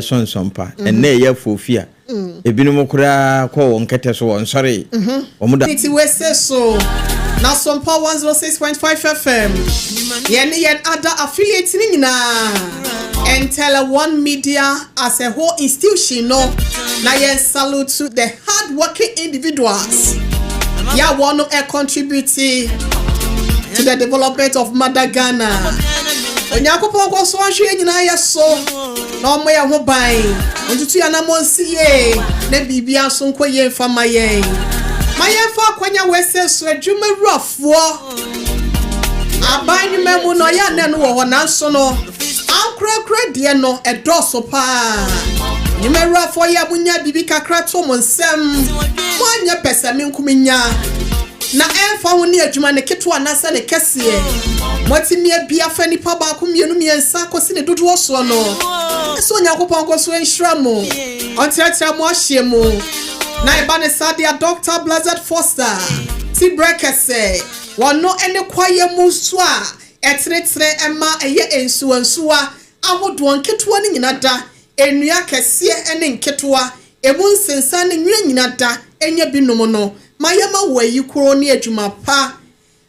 son sompa and nay ye fofia ebinum kura ko wonkete so won sori omuda it we say so na Sompa 106.5 FM yen other affiliates ni na and tell one media as a whole institution no na yen salute to the hard working individuals ya want to contribute to the development of Mother Ghana. Onyakopon ko so ahwe nyina yeso na omo ye ho ban ontutu ya na monsie na bibia so nkoye mfama yen mayefa kwanya wese so adwuma rofo aban memu no ya ne no wo na so no ankrakra de no edoso pa nyime rofo ya bunya bibi kakra to monsem mwanya pesa minkuminya na emfa ho ne adwuma ne keto anasa ne kese Motimie bia fa nipa ba ko mienu miensa kosi ne dodo so no so nyakopon ko so enhira mo ontratra mo ahye mo na eba ne sadia Dr. Blessed Foster ti brekese wono ene kwaye mu so a etretre ema eye ensuansuwa ahodo nketo ne nyina da enua kese ene nketoa emu nsensa ne nwira nyina da enya binom no mayema wayi kro ne adwuma pa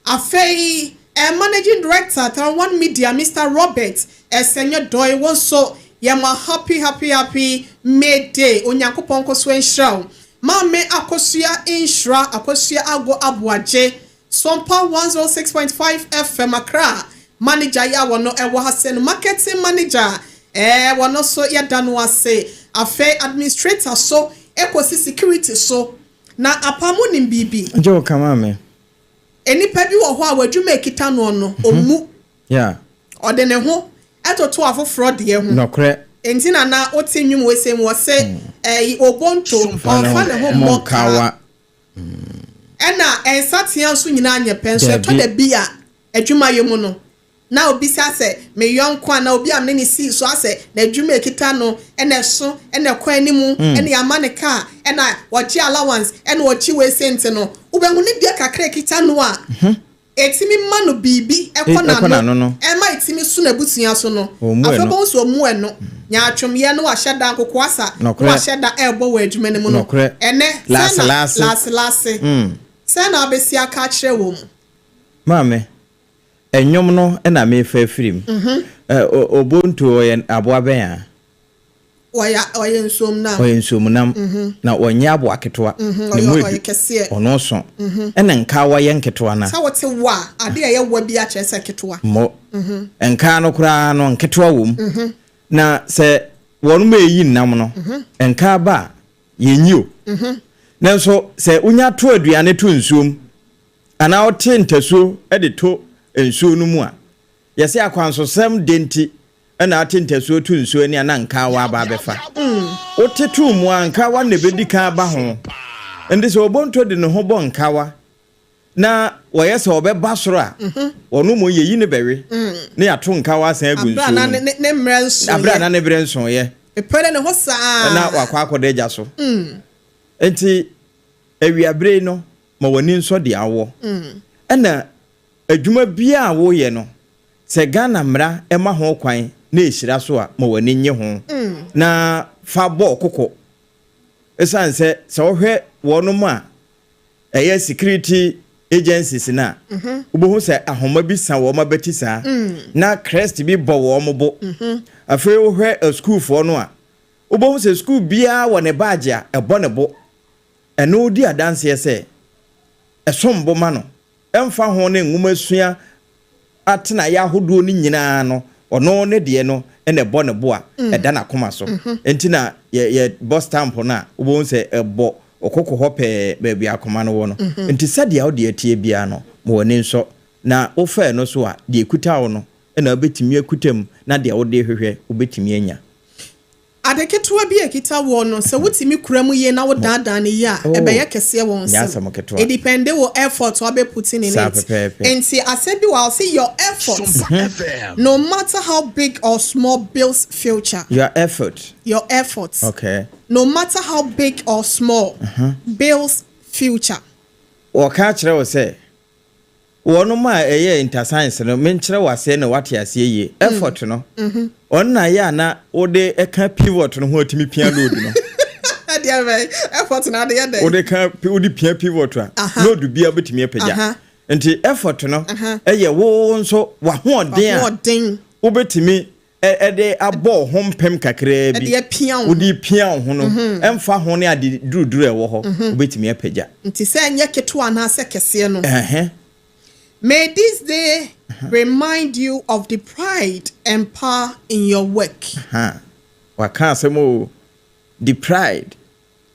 afei Managing Director One Media, Mr. Robert Senior Doy was so yama happy May Day Onyankopon ko so enhra Mame akosia enhra akosia ago abuaje Sompa 106.5 FM Accra manager ya wono ewo hasen marketing manager wono so ya danu ase afa administrator so ecosi security so na apamu ni bibi njo kama me enipa bi wo ho a wadwuma ekita no no omu yeah ode ne ho etoto afoforo de ho nokre entina na otinwum wesem wo se obonto onfa ne ho mokawa ena ensatia so nyina anya penso to da bia adwuma yemu no na obi se me yonko na obi am ne si so ase na adwuma ekita no ena so ena kwa animu ena yama ne ka ena wachi allowance ena wachi wesente no ubengu ni bia kakra ekita no a etimi ma no bibi ekona no ema etimi so na butua so no afebo so mu eno nya atwomye no waheda akoko asa waheda ebo wa adwuma ne mu no ene last se na abesi aka kire wo mu mame enyom no na me fa firim obonto oyen aboa ben a oyen nsomnam na onye aboa ketoa ne mu ono so ena nka wa yen ketoa na sa wote wa ade ya wa bi a chese ketoa mo nka no kura no nketoa wom na se wonu ma eyi nnam no nka ba yenyio nanso se unya to aduane to nsuom ana ote ntasuo de to ensuo no mu a yesi akwansosem denti na atentasuo tu nsuo ni ana nka wa ba befa otetu mu anka wa ne bedika ba ho ende so obonto de ne ho bo nka wa na woyese obeba soro a wonu mo yeyi ne bewe ne yato nka wa san agu nsuo abra na ne mrenso abra na ne brenso ye epere ne ho saa na wakwa akoda eja so enti awiabre no ma wani nso de awo ena adwuma bia wo ye no se Ghana mra ema ho kwan na ehira so a ma wani nye ho na fa bo kokko esanse se ohwe wonum a eye security agencies na ubohu se ahoma bi sa wo ma betisa na crest bi bo wo mo bo afi ohwe a school for no a ubohu se school bia wo ne badge a ebo ne bo eno di adanse ye se esombo ma no emfa ho ne nwuma sua atena ya hodo ni nyina no ono ne de no ene bo ne bo a eda na koma so enti na ye boss stamp na ubon se ebo okoko hope baabi akoma no wo no enti sade ya ode atie bia no mo woni nso na ofa no so a de ekuta wo no ena obetimi akutam na de ode hwehwe obetimi anya adeketua bi ekita wo no se wutimi kuramu ye na wo dadan ne ya ebeye kese won se it depend wo effort wo be putting in it and see I said you will see your efforts no matter how big or small builds future your efforts okay no matter how big or small builds future o ka kire wo se One ma interscience no menkyerɛ wase na wate ase ye effort no on na ya na ode eka pivot no ho atimi pia load no effort na de yede ode ka ode pia pivot a load bia betimi apagya nti effort no wo nso wa ho ɔden a wobetimi de abɔ ho mpem kakra bi odi pia ho no emfa ho ne ade duruduru ɛwɔ hɔ wobetimi apagya nti sɛ enye keto ana sɛ kese no may this day remind you of the pride and power in your work. Waka asemo the pride.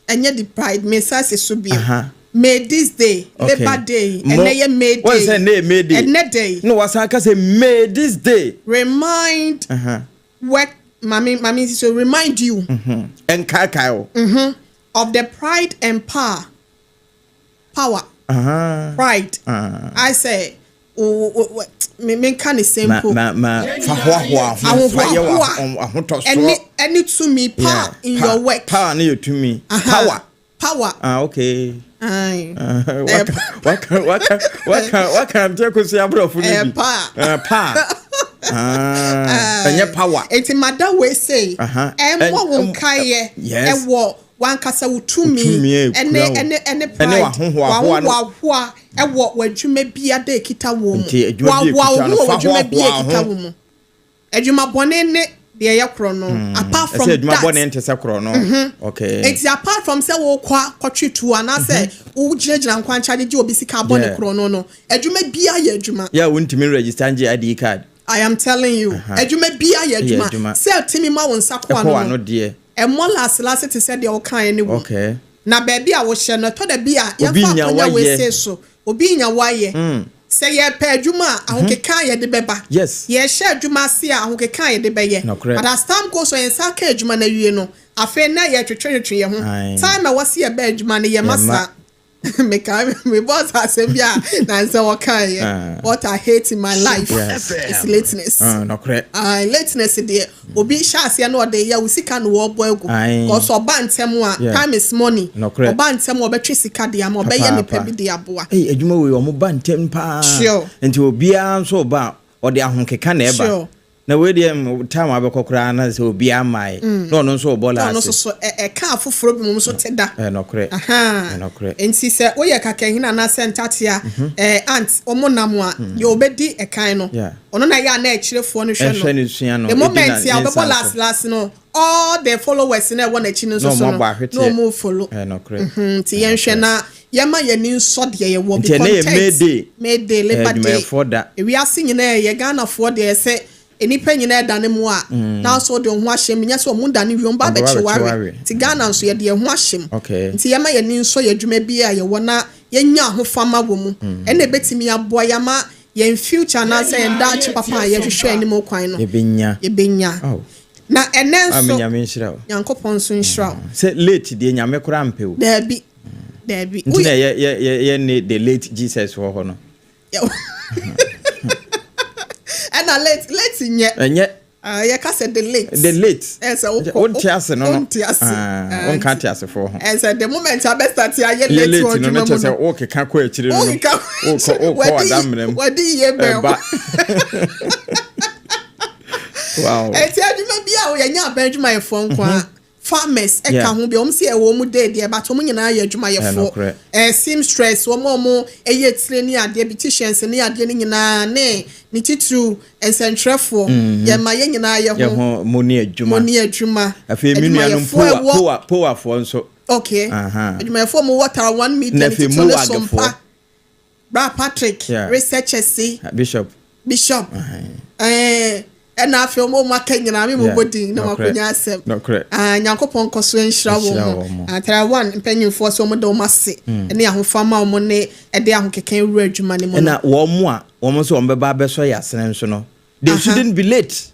Enye the pride me say so be. May this day, Labor Day, and May Day. What's the name May Day? And day. No, what's I say May this day. Remind work, mommy, so remind you. And kakao. Of the pride and power. Pride. I say, me can simple. Any to me power in your work. Power near to me. Power. Okay. What can take us abroad for power? Power. It's in mother way say. And what won't kaye? Yes. One kasa utumi and pride wa what would you may be a day kita woman what you may be a kita woman ejuma bonene de yakrono apart from that okay it's apart from say wo kwa kotwetu ana say wo gyinagyina nkwancha de obi sika bone krono no ejuma bia ya ejuma yeah wontimi register nje ID card I am telling you ejuma bia ya ejuma say timi ma won sakwa no de more last to say the okay anyway. Okay. Na baby I was share no to the bia ya fa we say so. Obi nya waye. Say ye pa adwuma ahokeka ye de beba. Yes. Ye share adwuma se ahokeka ye de beye. But as time goes on yensa ka adwuma na wie no, afa na ye twetwe ye ho. Time a wase ye ba adwuma ne ye masa. Me boss Asem bia na nse wakai what I hate in my life is lateness. No correct. Lateness there. Obi shase na ode ya usika no wo boy go. Cause oba ntem a time is money. Oba ntem obetwe sika de am obeye ne pa bi de aboa. Adwuma we o mo ba ntem pa. Nti obi a nso ba ode ahonkeka na eba. Na we dem time abekokra na se obi amai no no so bola no so ka afoforo bi mum so teda no correct no correct enti se oye kaka hina na sentatia aunt omonam a ye obedi ekan no ono na ya na ekirefo no hwe no the moment ya obebola last no all the followers na won achi no so no move follow no correct enti yen hwe na yema ye ni so de ye wo bi content May Day Labor Day we are singing ye Ghana for de se enipa nyina dane mu a na so de ho ahyem nya so mu dane wiom ba be chiware ti Ghana so ye de ho ahyem nti yema ye ni so ye dwuma bi a ye wona ye nya ho fama wo mu ene betimi aboa yama ye future na say en dachi papa ye hwehwe ani mo kwan no ye benya na enen so amenyame nhyira yankopon so nhyira say late de nyame kora mpew dabi nti na ye ne the late Jesus wo ho no and a late nye you can say the late as a on tiase no on kan tiase for ho as the moment I best start here late no no say o ke kan ko akire no o adamrem what ye be wow eti adwuma bia o yanya abadwuma ye fo nko farmers eka ho bi om se e wo mu dey there but om nyina ya adwuma ye fo seamstress wo mo eye tire ni ade beauticians ni ade ni nyina ne ni titru ensentrefo ye ma ye nyina ye ho mo ni adwuma afi mi nua no power fo nso okay adwuma fo mo water 1 million to Sompa Bra Patrick researcher see bishop and I feel more market than I'm body no Oheneyere Asem. No correct. Nyankopon koso enhira wo. Tara one penny for so mo do mase. Ene ya ho fama mo ne ede ahokeken wura adwuma ne mo. Na wo mo a wo mo so wo beba beso ya sene nso no. They shouldn't be late.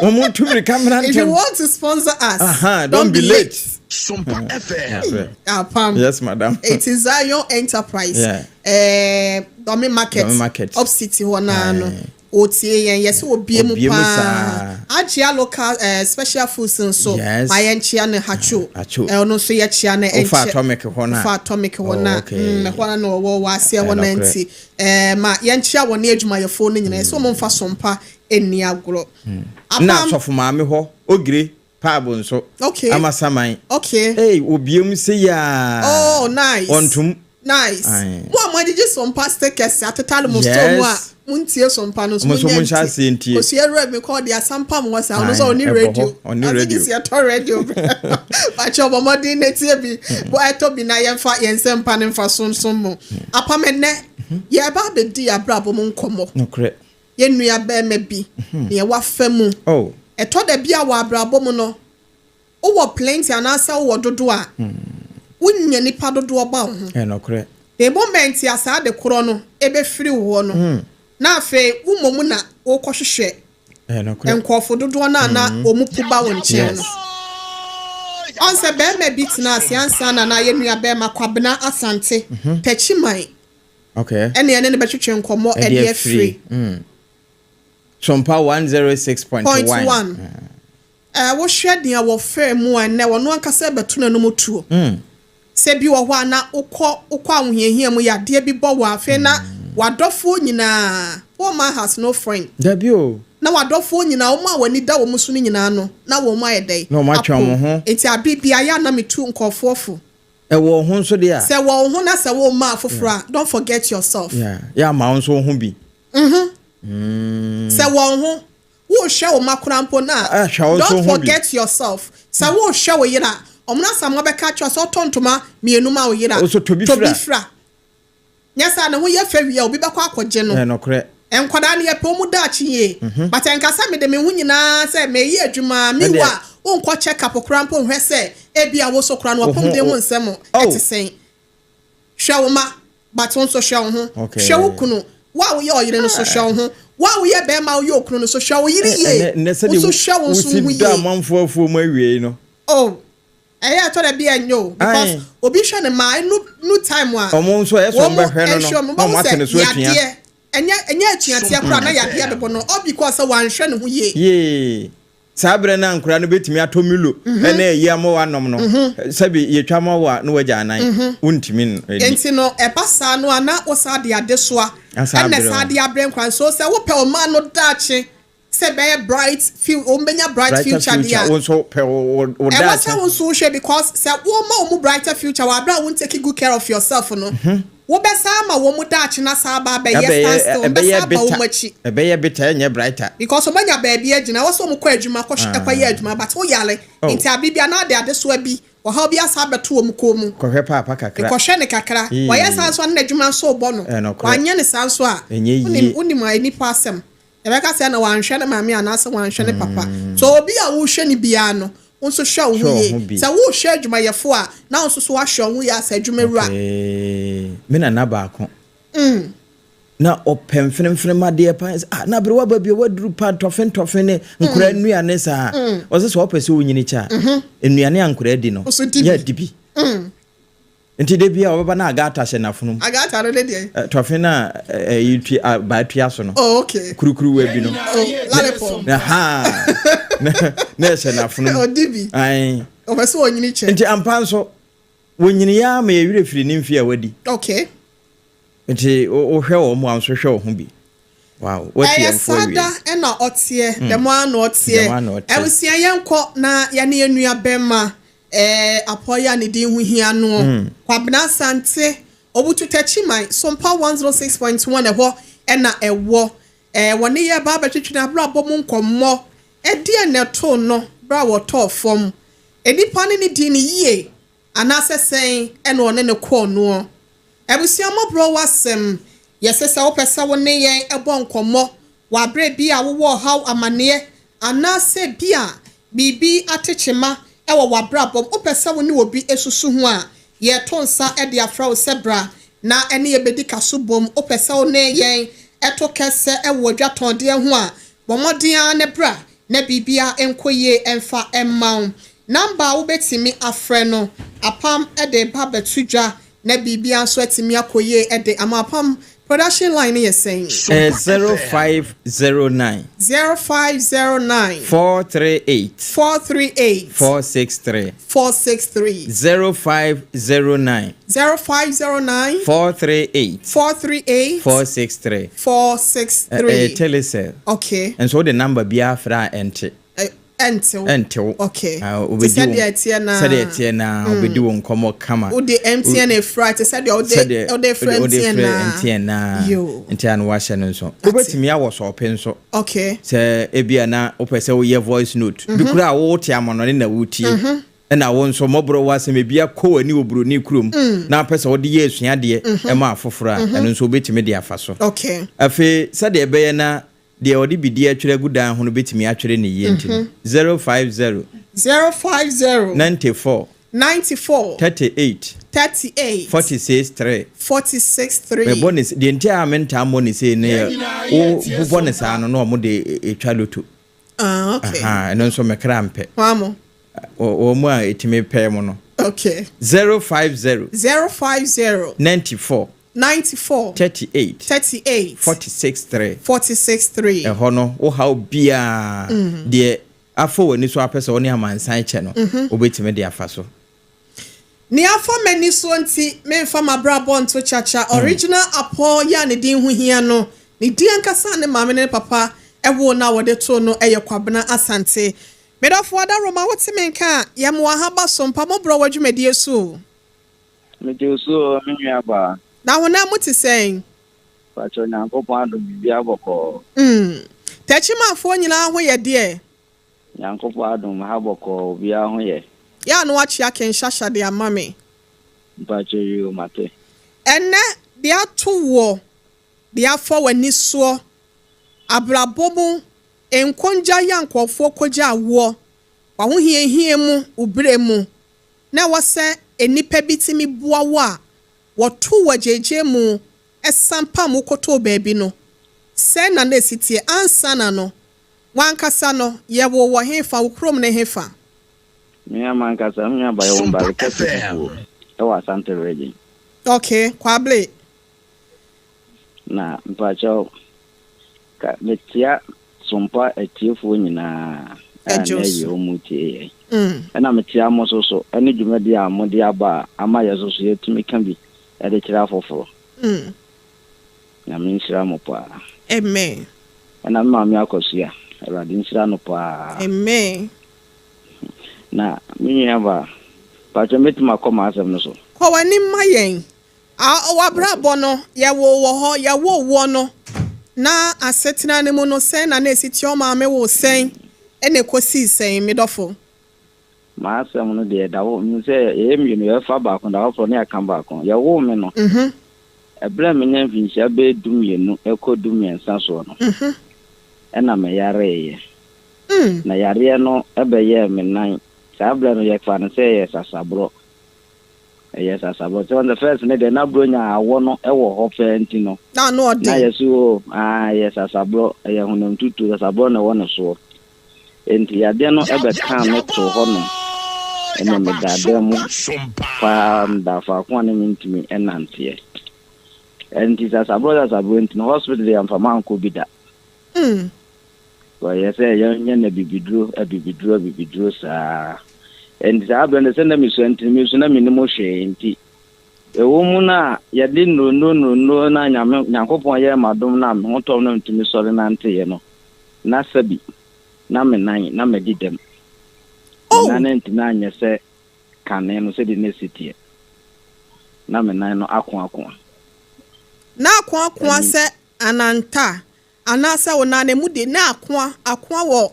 Wo mo to the camera. If you want to sponsor us, don't be late. Sompa FM. Pam. Yes, madam. It is Zion Enterprise. Domi Market. Up City ho na no. otie yen yes obie mu pa achia local special foods nso ma yen chia ne hacho no so ye chia ne enche atomic hona me hona no wo ase hona nti ma yen chia wo ne adwuma ye fo no nyina so mo mfa sompa eni agro na sofo ma me ho ogire paabo nso amasaman hey obiem se ya oh nice ontum nice mo ma dije sompa stickers atotale mo store mo a muntie sompa no so muntie so you read me call the Sompa mo say no so on radio see a radio but your mama dey netie bi bo eto bi na yemfa yensempa ne mfa sonson mo apamene ye ba be di abrabo mo nkomo nokre ye nua ba ma bi ne wa famu oh eto da bia wa abrabo mo no wo plenty anasa wo dodo a wunya nipa dodo ba ho nokre the moment ya sa de koro no ebe firi wo no na afi umomu na wo kwohwehwe nokre enkofo dodo na na omupu ba wo nche no onse be ma bit na asiansa na ye nua be ma kwabena asante tachiman okay ene ene ne betwetwe nkomo e de free Sompa 106.1 wo hwede ya wo fe mu ene wo no ankasa betuna no mutuo se bi wo ho na ukọ ahohiahia mu ya de bi bo wo afi na wadofo nyina wo ma has no friend dabio na wadofo nyina wo ma wani da wo musu nyina no na wo ma yedai no ma twa mo ho enti abibia ya na metu nkofofo wo ho nso de a se wo ho na se wo ma afofra don't forget yourself ya ma nso ho bi se wo ho wo hwe wo makrampo na don't forget yourself se wo hwe wo yira omna samwa be ka twa so tontoma mienu ma wo yira to bi fra nyasa na ho ye fa wi a obi be kwa akọje no nokre enkwada na ye pe mu da chi ye but enkasa me de me hu nyina se me yi adwuma mi wa wo nkọ check up krampo hwe se e bia wo so kra no opom de ho nsem etisen hwe wo ma but won so hwe wo ho hwe wo kunu wa wo ye oyire no so hwe wo ho wa wo ye be ma wo ye okunu no so hwe wo yiri ye so hwe wo so hu ye da manfo mu awie no oh eya to da bia nyo because obi hwe ne ma no time wa omo nso e so mbehwe no no ma tene so atua enya atuatia kra na ya bia bebo no all because wan hwe ne ho ye sabre na nkura no betimi atomilo ene eyi amo anom no sabi yetwa ma wa no waja anan untimi enti no e pasa no ana osa de adesoa ene sa de abre nkran so se wo pe o ma no dachi se be bright feel o mbenya bright future dia won so pe o dachi e wasa won so hwe because se wo ma o mu brighter future wa bra won take good care of yourself no wo be sa ma wo mu dachi na sa ba be yes stand be sa ba wo machi e be ye better nya brighter because o manya ba bia agina wo so mu kwa adwuma ko hwe adwuma but wo yale enti abibia na de adesoa bi wo ha obi asa beto wo mu ko mu ko hwe papa kakra ko hwe ne kakra wo yes so na adwuma so bo no wanye ne san so a unim anipa asem ebeka se na wanhwe ne mame anase wanhwe ne papa so obi a wo hwe ne bia no unso hwe wo ye se wo hwe adwuma yefo a na unso so wa hwe wo ya sa adwuma rua me na ba ko na opem fenfenma de pa na bre wa ba bi waduru pa tofen ne nkura nuane sa o se so opese wo nyini cha nuane ankura di no ya dibi nti de bia obeba na agata hye nafunum agata no de tofen na yitu ba tua so no oh okay kurukuru wa bi no lalepom na hye nafunum o dibi ai opese wo nyini che nti ampa nso wo nyini ya ma yewire firi ni mfi a wadi okay nti o hwe wo mu anso hwe wo ho bi wow what you for you na otie de mo ana otie ewusia yenko na ya ne enua bema apoya ne din hu hia no kwabna sante obutu tachiman Sompa 106.1 eho na ewo woni ye ba betwetwe bra bom nkommo die ne to no bra wo to fom edipa ne din yie anasesen ene one ne ko no ebusia Mọ́borọ̀ Asem yesesa wo pesa wo ne yen ebo nkommo wa bre bi a wo haw amane anase bi a bibi atechema ewo wa brabom wo pesa wo ne obi esusu ho a ye tonsa e de afra wo sebra na ene ye bedi kasubom wo pesa wo ne yen eto kese ewo dwaton de ho a bomoden ne bra na bibia enkoye emfa emma number wo betimi afre no apam e de ba betudwa na bibia so atimi akoye e de amapam Production line is saying 0509 0509 438 438 463 463 0509 0509 438 438 463 463 telecell. Okay. And so the number biafra ente until okay. Said it na obedi won komo kama. O de MTN e fra te said o de friend na. Yo. Ntia no wa hye no so. Obetimi awo so open so. Okay. Se ebia na opese wo ye voice note. Bi kura wo te amono ne na wutie. Na won so Mọ́borọ̀ Asem ebia ko ani oburo ni kurom. Na pese wo de ye esuade e ma afoforo a eno so obetimi de afa so. Okay. Afi said e be na de odi bidi atwere gudan ho no betimi atwere ne ye ntino 050 94 38 46 3 bonus the entire mental money say ne o bonus ano no mo de etwa loto okay eno so mekra mpe wamo o mo a etimi pay mo no okay 050 94 38 46 3 hono wo ha obia de afọ wani so apese woni amansan che no obetime de afa so ni afọ mani so nti memfa mabrabo nto chacha original apo ya ne din hu hia no ni di ankasa ne maame ne papa ewo na wode to no eye kwabena asante medafo ada roma wotimenka yamwa haba sompa Mọ́borọ̀ wadwumedie so mejeso menua ba na hona muti sen pacho nyankopon ado bibia boko techimafo nyina ho ye de nyankopon ado ha boko bia ho ye ya no achi aken shasha de amame pacho yo mate enne de atowo de afọ wani so abrabomu enkonja yankofo koja wo wa ho hie mu ubre mu na wose enipa bitimi boawo a wotu wajeje mu esampa mu koto baabi no se na na sitie ansa na no wankasa no ye wo hefa ukrom na hefa me amankasa me aba yo mbale kase e wa sante region okay kwable na mpacho ka metia sompa etiefo nyina ayo mutie na metia mososo ene dwumadi a mode aba ama yesoso yetumi kan bi e de kira foforo na minshira mo pa amen na mama akosia erade nshira no pa amen na minya ba pacho metima koma asem no so ko wani mayen a wabrabo no ye wo ho ye wo no na asetina ne mu no sen na esiti o ma me wo sen ene kosi sen medofo ma asem no de dawo mi se emi no fa ba ko dawo fo ne aka ba ko ye wo me no ebra me nya finhia be dumienu ekodumiensa so no ena me yare ye na yare no ebe ye me nan sa bra no ye fa no se ye sasabro yes asabo so the first ne de na bronya awo no e wo ho fenti no na no ode na yesu yes asabo ye hunam tutu asabo na wo no so enti ya de no e be kan no to ho no ene me da de mu pa da fa kwa ne mintimi enantie enti asabo enti no hospital ya mfa man ko bida so yes ye na bibidro sa and abende send me so na minimo hwe enti ewo mu na ya de no na nyankopon ye madom na me hotom na ntimi sori na nte ye no na sabi na me nan na me didem na nti na anya se kane no se di nesiti na me nan no akon na akon se ananta anasa wona na mu de na akon wo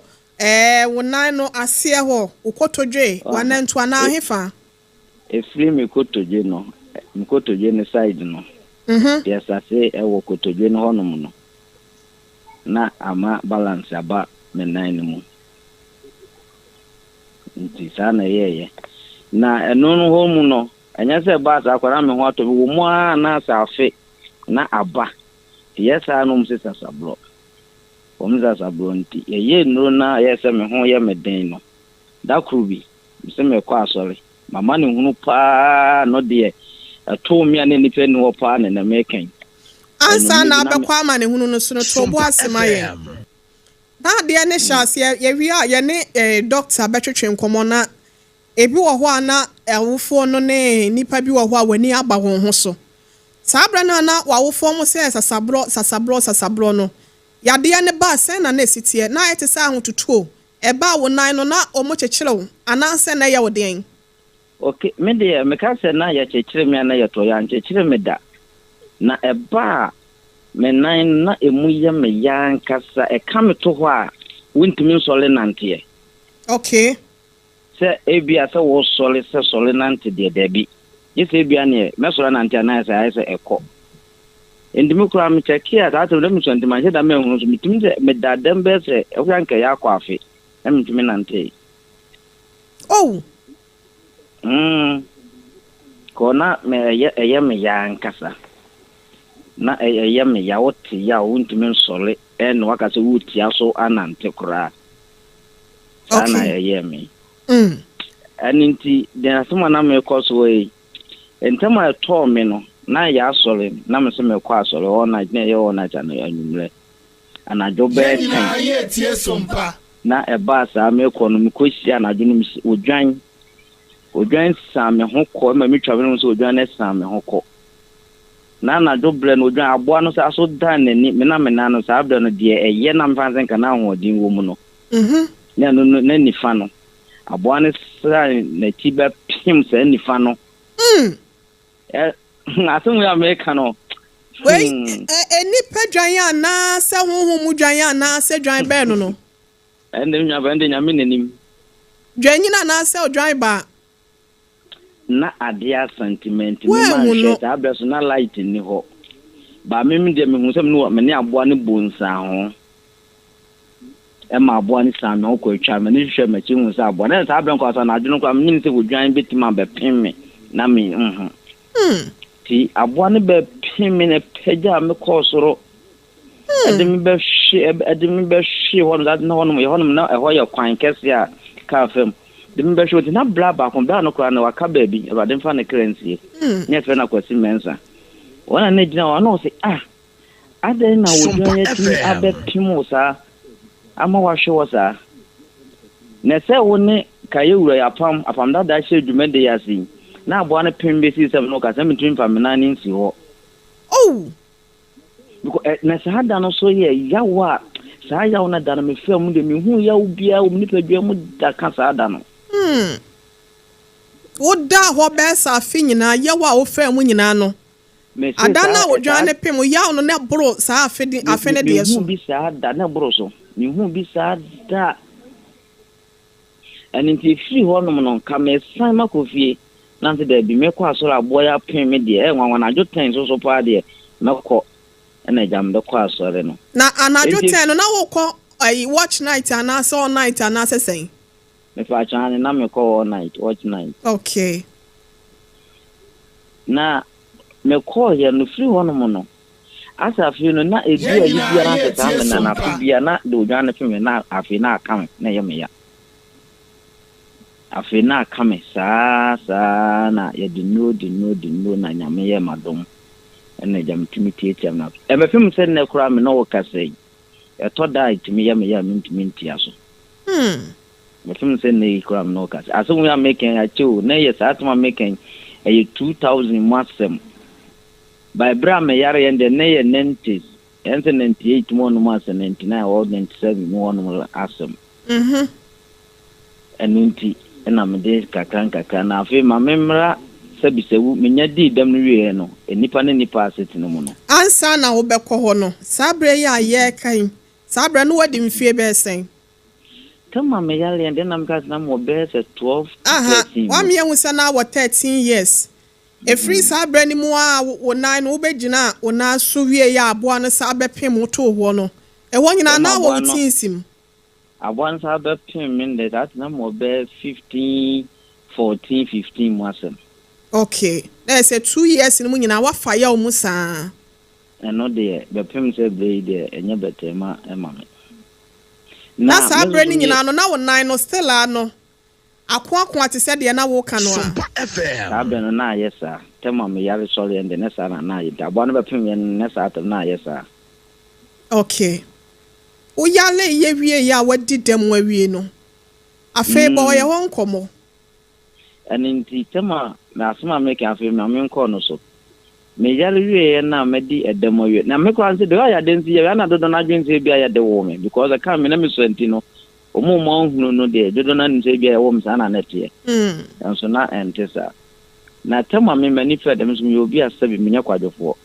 wona no asie ho ukotodwe wana ntu ana hefa efri mi kotodwe no mkotodwe ne side no yes ase wo kotodwe no honom no na ama balance aba me nan mu nti sana yeye na eno no ho mu no anya se ba sa akwara me ho ato wo mu a na asafe na aba yes anu msesa sablo omza sabronti ye no na yese me ho ye meden no da krubi se me kwa asori mama ne hunu pa no de to mi ane ni pe no pa ne na meken ansa na abekwa ama ne hunu no so no to bo asemaye na de ne shase ye wi a ye ne doctor betwetwe nkomo na ebi wo ho ana awufo no ne nipa bi wo ho a wani aba won ho so sabra na wawufo mo se sasabro no yade ne ba sen na esitie na ete sa ahotutuo eba wo nan no na omo checherew ananse na ye wo den okay me de me ka se na ya chechire me na ye to ya chechire me da na eba me nan na emu ye me yan kasa e ka me to ho a wintimi nsole nante okay se ebia se wo sole nante de debi yese ebia ne me sole nante na se ayese eko endimi kura me cheki ya ta dem so ndima je da me hu so mitimi se me da dem be se e kwa nke ya kwa afi e mitimi nante oh kona me ye me yan kasa na ye me ya woti ya wintimi nsole en wakase wuti aso anante kura sana ye me aninti den asoma na me koso yi entama to me no na ya asole na me se me kwa asole ona na ye ona cha na anumle anajo be na ye tie sompa na eba sa me ko no me kosi anajo no odwan sa me ho ko ma me twa me so odwan na sa me ho ko na anajo bre no odwan aboa no sa so dan ni me na no sa abdo no de eye na mfanse kan na ho din wo mu no na no na nifa no aboa ne sa na tiba pim sa nifa no aso ya America no wei eni pedwan na se honhom dwan na se dwan be no no ende nya bende nya menenim dwan na se dwan ba na adia sentiment ni man share abeso na light ni ho ba me de me hu se me me ne aboa ne bonsa ho e ma aboa ne sa me ko twa me ne hwe me chi hu se aboa na sa abren ko asa na adwunu kwa me ni se wodwan betima be pem me na me ti aboa ne be pem me ne peja me ko soro edemi be hwe ho na ho no ye ho no na e ho ye kwan kese a ka fam demi be hwe na bla ba kon bla no kra na waka ba bi e ba dem fa ne currency ne fe na kwasi mensa wona na gina wa no se ade na wodwan ye ti abe pem sa ama wa hwe sa na se wo ne kaye wura ya apam da hye dwuma de yasi na aboa ne pem be si sem no ka sem twin famina ni nsi ho because na sa da no so ye yawa sa yawo na da no me fam de me hu yawo bia o ni padua mu da ka sa da no wo da ho be sa fi nyina yawa o fam nyina no adana wo dwan ne pem yawo no ne bro sa afi ne de so bi sa da na bro so me hu bi sa da aninti free ho no no ka me san makofie nanti da bi me kwa asoro aboa ya pem me de nwanwa na jo ten so pa de meko na jam de kwa asoro no na anajo ten no na wo ko watch night and all night and say me fa chan na me ko all night watch night okay na me ko ye no free ho no no asa fi no na edu ayi bia na ta me na fi bia na do dwan fi me na afi na aka na ye me ya afi na aka me sa na ye di no na nyame ye madom ene jam timiti tiam na e me fim se ne kura me no wo kasei e to da itimi ye me ya mintimi ntia so me fim se ne kura me no kasei aso we are making a chu na ye sa atma making e 2000 masem by bra me yare yende ne ye 90s ente 98 mo no mas 99 or 97 mo no asem enunti ena me de kakran na afi ma memra sabisewu menya di dam no wie no enipa ne nipa aseti no mu no ansa na wo bekọ ho no sabre ya ye kan sabre no wadi mfie be sen kama me yale ende na mkazi na mo be se 12 13 wa me hu sana wo 13 years e free sabre ni mu a wo nan wo begina wo na so wie ya aboa no sabe pem to ho no e wo nyina na wo tinsim aboa sabe pem min de that na mo be 15 14 15 mwasem. Okay. There's a 2 years in Munina, what fire musa. And no dear, the pim said they there, and you better, mamma. That's our branding in ano now 9 no still ano. Akwa te said na wo kan wa. Abeno na yesa. Tema me yare sorry and the nessa na yida. One of opinion nessa na yesa. Okay. Uyale ye wie ya wadi dem wa wie no. Afe bo ye won komo. And in tema na asma make afi me me nko no so. Me yare wie na me di edemo wie. Na me ko anse de ya den si ya na do na dwen bia ya de wo me because I can me na me so antino. Omo mo hunu no de do na nse bia wo me sana na tie. And so na entesa. Na tema me mani fe dem so me obi asabi me nya kwadwofo.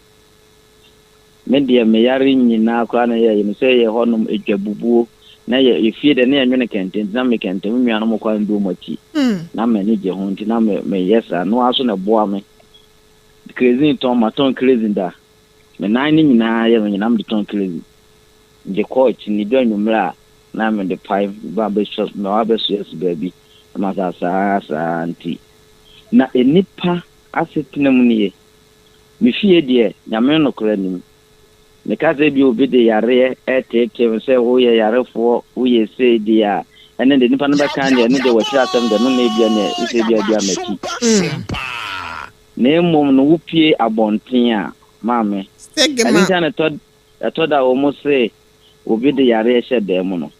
Me de me yare nyina akra na ye me say ye honum edwabubuo na ye fie de na ye nwene kenten na me kenten me nua no mo kwa ndo mati. Na me ni je ho nti na me yesa no aso na boa me. Crazy ton crazy da. Me nan ni nyina ye me nyina me ton crazy. Je coach ni do nwumra na me de pipe ba be shot na wa be so yes baby. Ma sa anti. Na enipa asetina mu niye. Me fie de nyame no kora nim. Me ka se bi obi de yare etete se wo ye yarefo wo ye se dia ene de nipa no be kan de ne de wo tira asem de no na bia na ise bia maki. Ne mom no wupie abonten a maame. Stegma. Ani na to da wo mo se obi de yare hye dem no.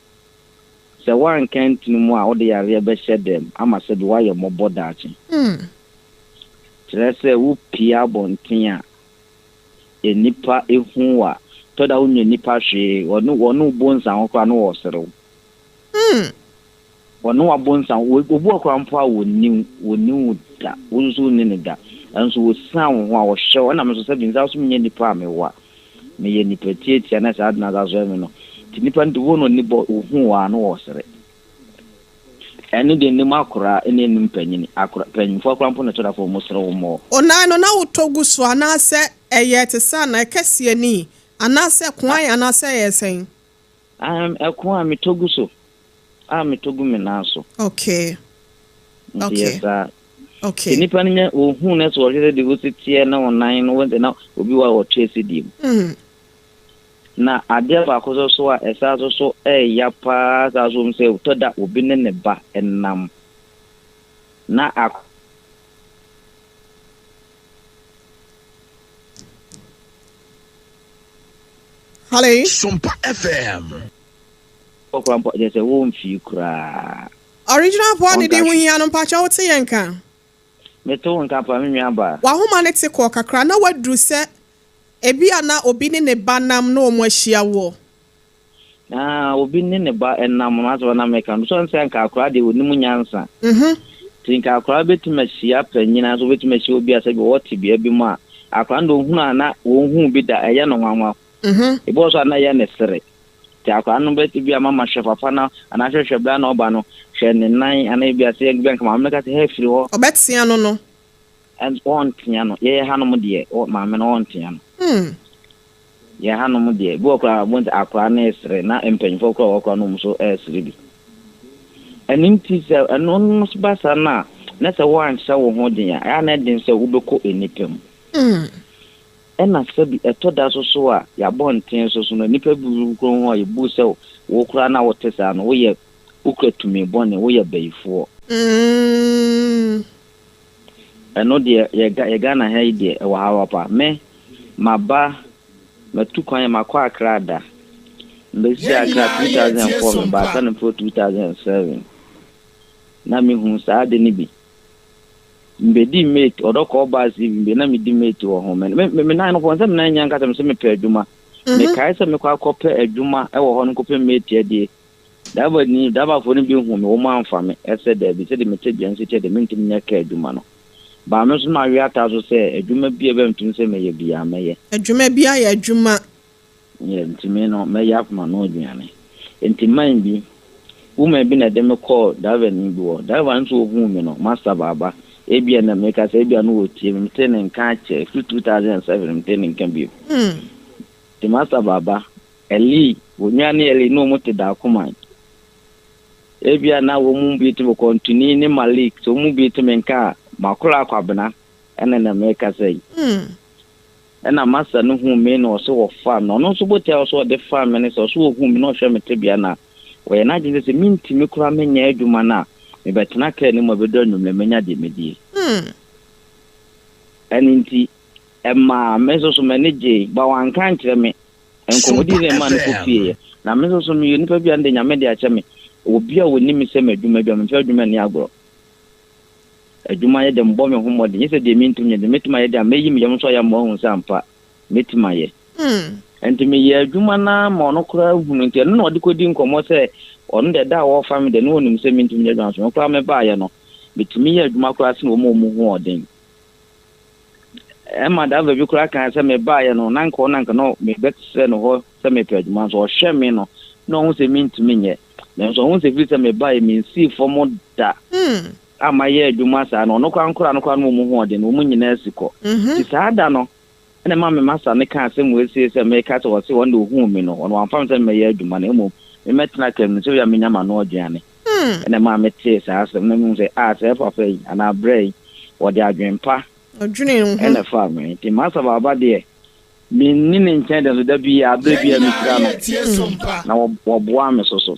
Se wan kantin mu a wo de yare be hye dem ama se bi wa ye moboda achi. Trese wupie abonten a enipa ehu a to da onye nipa hwe wonu bonsa ho kwa no wo serew. Wonu abonsa obu akwa mpo a woni da wonzu ni da anso wo san ho a wo hye na me so se bi nza so menye nipa amewa me ye nipa tietia na sa na za zo me no ti nipa ndi wo no ni bo ohu a no wo sere ene de ni makora ene ni mpanyini akora panyimfo akora mpo na to da fo mo sere wo mo ona no na wotogu so anase eye te sa na kase ni anase kwan anase yesen ekwan mi togu so mi togu me na so. Okay. Yes, okay. Nipa ni ohun na so hwede de go tie na online no wende na obi wa o chase dim. Na ade ba ko so a esa so ya pa za so mse to da obi ne ba enam. Na Hello. Sompa FM. Okrampo je se wo mfi kura. Original point de hu ya no pa cha wote yenka. Me to nka pa me nwa ba. Wa homa ne te ko kakra na wadru se ebi ana obi ne banam na omo ahia wo. Obi ne ba enam na so na me kan so nse nka akra de onimu nyansa. Tinka akra betima hia panyina so betima hia obi asa bi wote bia bi mu a akra ndo hu na wo hu bi da eye no nwanwa. Ebo so na ye ne sere. Ti akwa no beti bia mama hwefa na ana hwehwe bla na oba no hwe ne nan ana bia se gbe nka mama ka te hefiri ho obetia no and on tia no ye hanom de o mama no on tia no ye hanom de bo kwa bonta akwa na esre na empanfo kwa no so esre bi enim ti se no so basa na se wan hye wo ho den ya na den se ubeko enipem ena sabi etoda so a ya bonten so no nipa buru kro ho yebu se wo kura na wotesa no wo ye ukratumi bone wo ye bayifo eno de ye ga na ha ide e wa hawa pa me maba matu kwan makwa akrada mbesi akra 2004 mba kan pro 2007 na mi hu sa de ni bi mbedi mate odoko bazi mbe na medi mate wo ho me na no ponse me na nya nkata me se me pe adwuma me kai se me kwa kope adwuma e wo ho no kope mate ade daba fo ni bi hu me wo ma amfa me ese da bi se de mete bian se te de mintim nya ka adwuma no ba me so ma wi ata so se adwuma bi e be mtum se me ye bia me ye adwuma bia ya adwuma ye ntime no me ya afma no adwuane ntiman bi woman bi na de me call dava ni bi wo dava nso hu me no master baba ebia na me ka se ebia no otie me tene nka che 2007 me tene nka bi the master baba eli wonya ni eli no mote da kuma ebia na wo mu bi to continue ni malik so mu bi to me nka makura kwabena ene na me ka se ena master no hu me no so wo farm no so botia so de farm ne so hu me no hwe me te bia na we na gye se minti me kura me nya adwuma na me betena ka ni mo bedo nwumle menya de medie eninti emma meso so manage ba wan kan kire me enkomodi le man ko fie na meso so mi nipa bia nde nyame de ache me obi a woni mi se madwuma bia me fa adwuma ni agro adwuma ye de mbo me ho mode nyese de mintum nye de metuma ye de ameyi mi yam so ya mo hu sampa metima ye enti me ye adwuma na ma ono kura hunu nti no odi kodi nkomo se ono de da wo family de no onim se mintum nye adwuma so kura me ba ye no metumi ye adwuma kura se no mo hu odin Emma da be kura kan se me ba ye no nanko no me bet se no ho se me pe adwuma so hwe me no no hu se mintumi nye na so hu se fi se me ba ye me si fomo da ama ye adwuma sa no no kwankora no kwa no mu hu odin no mu nyina asiko ti sa da no ene ma me masa ne kan se mu esi se me ka to wo se won do hu me no ono amfam se me ye adwuma na emu me metna kem so ya me nyama no odwane ene ma me te sa asem na mu se se papa yi ana brei wo de adwenpa odwene hu ene fa me ti masa baba de mi ni ne nchen de da bi ya da bi ya mi kra no na wo boa me so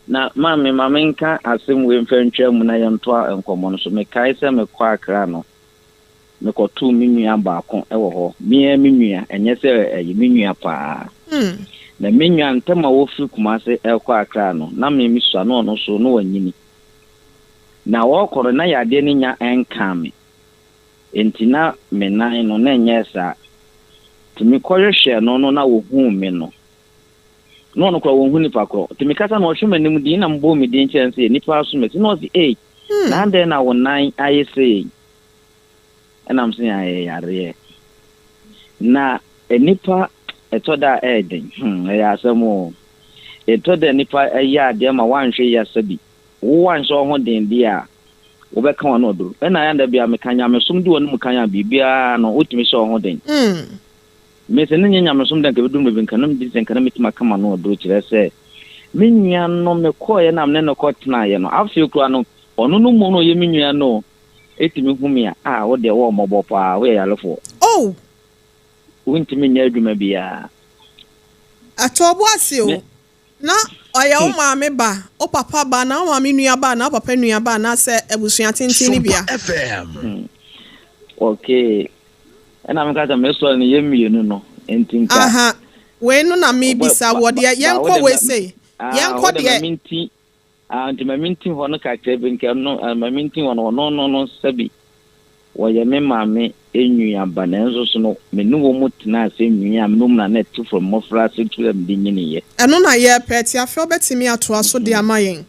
na mama nka asem we mfantwa mu na yento enkomo no so me kai se me kwa akra no me ko tu minua baako e wo ho me minua enye se minua pa na minua ntama wo fi kuma se e kwa akra no na me mi so no so no wanyini na wo koro na yade ni nya enka me entina me nan no na enye sa timi koyehwe no na wo hu me no no kwa wo hu ni pakro timi kasa na wo hwe manim din na mbo me din chense nipa so me no si na ande na wo nan ayese and I'm saying I na nipa etoda eden ya asemo etoda nipa ya de ma wanhwe ya sabi wo wanhwe ho den dia wo be kan no do na ya nda bia me kanya me sum di wonu mu kanya bibia no otimi so ho den me se nnya me sum den ka bedum be kanam di sen kanam mitima kama no do kire se me nua no me koye na me no kotna ye no afi kura no onu no mo no ye me nua no etimi humia wo de wo mobo pa we ya lofo untimi nya adwuma bia atobo asio na oya o maame ba o papa ba na o maame nua ba na papa nua ba na se ebusua tintini bia okay ena me ka me so ni yemienu no entinka we no na me bisa wo de yenko we say yenko de minti anti maminti hono ka krebe nke no maminti hono no sabi wo ye me maame enua ba na enso so no me nu wo mutina ase enua me no na net from mofra se tu am di nyini ye eno na ye peti afi obetimi ato aso de amayen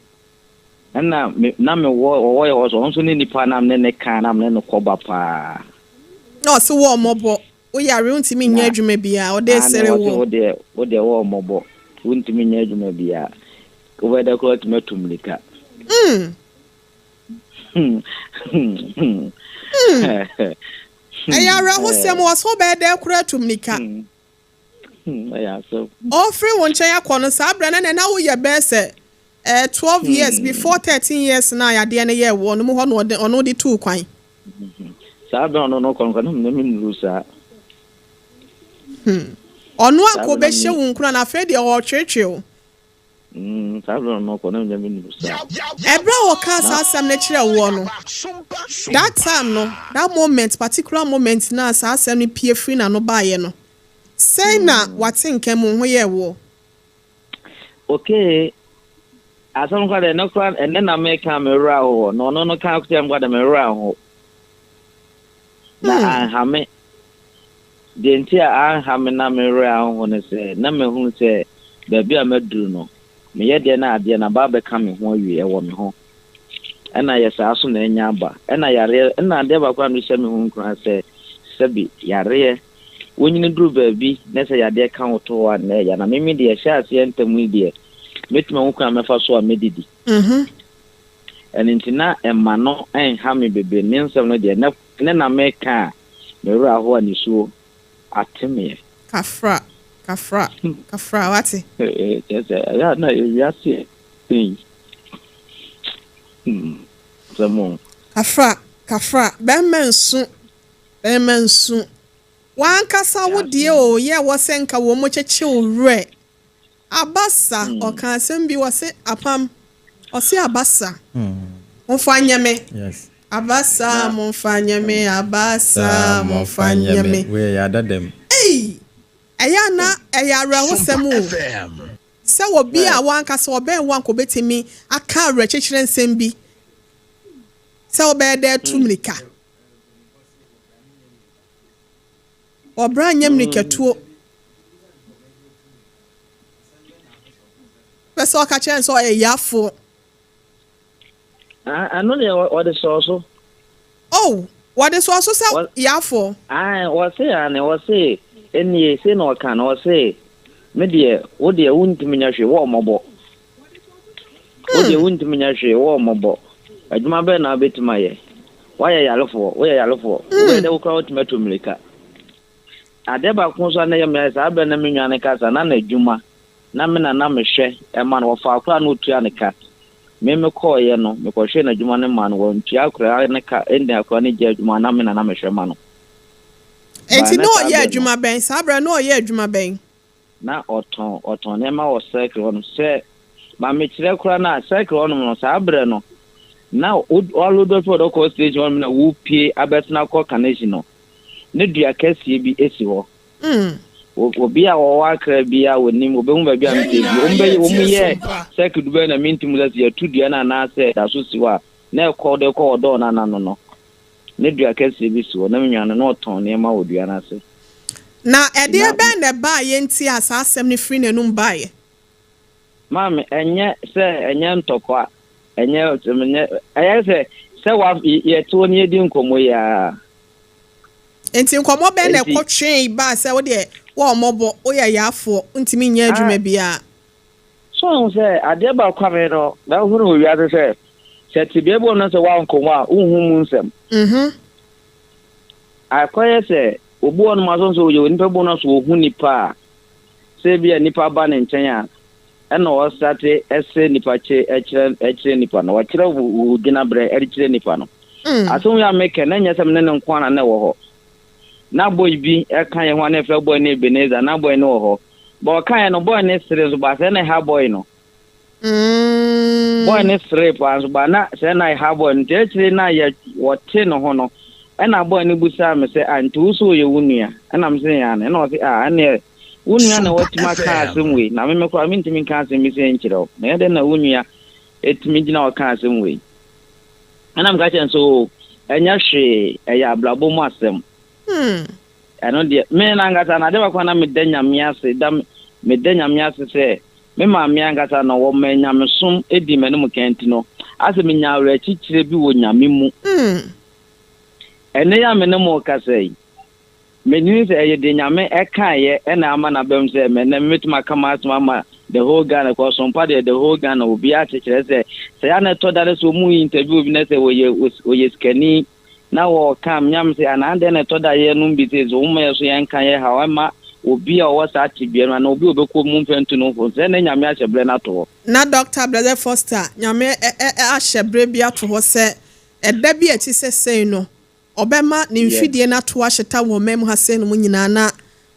na me wo ye wo so ni nipa na me ne kan na me no koba pa no se wo mobo wo yare untimi nya adwuma bia o de sere wo wo de wo mobo untimi nya adwuma bia over the cloth metumlika ayara ho sem wo so be de kura tumlika aya so ofri won chen yakono sa abra na wo ye be se 12 years before 13 years na ya de na ye wo no ho no ono de tu kwan sa abra no kon no me nusa ono akobe hye wo nkura na afre de wo twetwe sabro no ko na me nusa ebra wo ka sa asem na kire wo no that time no that moment particular moment na sa asem ni pie free na no ba ye no say na watinke mu ho ye wo okay asam kwa de no kwa enne na me camera ho no ka ku tem kwa de me ra ho na ha me de ntia ha me na me ra ho ne se na me hu se da bia maduru no me ye de na ade na ba be ka me ho awie e wo me ho ena ye sa aso na enya ba ena yare ena ade ba kwa me se me ho nkra se sabi yare wonyine duru ba bi na se yade ka ho to wa na ya na mimi de sha ase entamu de metuma ho kwa me fa so a medidi enintina emma no ha me bebe ne nsem no de na me ka me ru aho ani suo ateme kafra wati yes ya na ya see thing Samo kafra bemensu wan kasa wo die o ye wo senka wo mo cheche o re abasa o kan asem bi wo se apam Ɔsi abasa. Mufanyame. Yes. Abasa mufanyame, abasa mufanyame. We yada dem. Hey! Ayana ayara hosemu. Se obi a wanka se oben wanko betimi aka rechichire nsem bi. Se obe de tumrika. Obra nyamrika tuo. Pese o ka chen so yafo. I know what is also. Oh, what is also so yafo? I was say and I was say any say no can or say media would you wouldn't miniature war mobile. Would you wouldn't miniature war mobile? I do my bed now bit my why are you for? Where are you for? Where they will crowd me to America. I deba kunso na yem yes abe na menwane kasa na na djuma na me na na me hwe e man wo fa akra no tua ne ka me call ye no me ko hwe na djuma ne man wo tua akra ne ka ende akra ne je djuma na me na me hwe man no enti no ye adwuma ben sabra no ye adwuma ben na oton ne ma wo circle won se ma me kire kra na circle won no sabra no na all do for the coast stage won na wo pie abetna ko connection no ne dua kɛseɛ bi esi hɔ obi a wɔwɔ akra bi a wɔnim obehu ba bi a mtebi wo yɛ circle du bɛ na mintim da ya tu dua na na sɛ da so si hɔ a na ɛkɔ de kɔ ɔdɔ na no ne dua kɛseɛ bi si hɔ na menwane na ɔtɔn nneɛma wɔ dua na ase na ɛdeɛ bɛn na ba yɛ nti asa asɛm ne free nenum ba yɛ maame ɛnyɛ ntɔkwa ɛnyɛ ɛyɛ sɛ wa yɛ to ne di nkɔmɔ ya enti nkomo be na ekotwe ba se wo de wo omobo wo ya yafo ntimi nya adwuma bia so se ade ba kwame no na hunu wi ade se tibie bo no se wa nkomo a unhu mu nsem akoye se obu onu maso so yo nipa bo no so ohu nipa se bia nipa ba ne nchen a ena wo state ese nipa che ekire nipa no wa kire wo gina bre ekire nipa no aso ya meke na nya sem ne nkwa na wo ho na boy bi e kan ye ho na fe boy na Ebeneza na boy no ho bo kan no boy ne sire zo ba se na ha boy no boy ne sire pa zo ba na se na ha boy nte chire na ye wote no ho no e na boy ne busa me se anti uso ye wunua e na me se ya na o se ne wunua na wotima ka asem we na me ko ami ntimi ka asem mi se nchire na ye de na wunua etimi gina o ka asem we ana me ka chen so enya hwe e ya ablabo mu asem ano de me na ngata na de bakwa na me danya miase da me danya miase se me ma me ngata na wo me nyamesum edi me no mu kenti no ase me nyaawre chichire bi wo nyame mu ene ya me no mo kasai me ni se ye de nyame e kan ye e na ama na bem se me na metuma kama asma ma the whole Ghana ko Sompa the whole Ghana obi a chichire se ya na to dare so mu interview bi na se wo ye skani na wo kam nyam se anande na to da ye no bi se zo mo ye so yen kan ye ha ma obi a wo sa tibie na obi obekọ mu mpentu no fo se na nyame a hyebre na to na Dr. Brother Foster nyame a hyebre bi ato ho se eda bi a ti se no obema ne mfidie na to ahyeta wo mem ha se no nyina na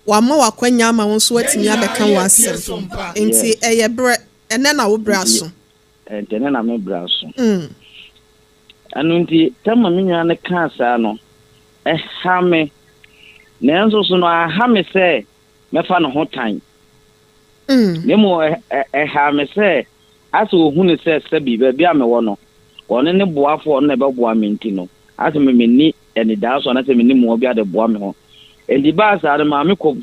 wa ma wakwanya ma won so atimi abeka wo asem enti eye bre ene na wo bra so ente na me bra so anunti tamma minya ne kansa no ha me nenso so no ha me se mefa no hotan nemo ha me se aso ohu ne se sabi ba bia me wo no one ne boafo no be boa menti no aso me ni eni da so na se me ni mo bia de boa me ho endi ba sa de ma me ko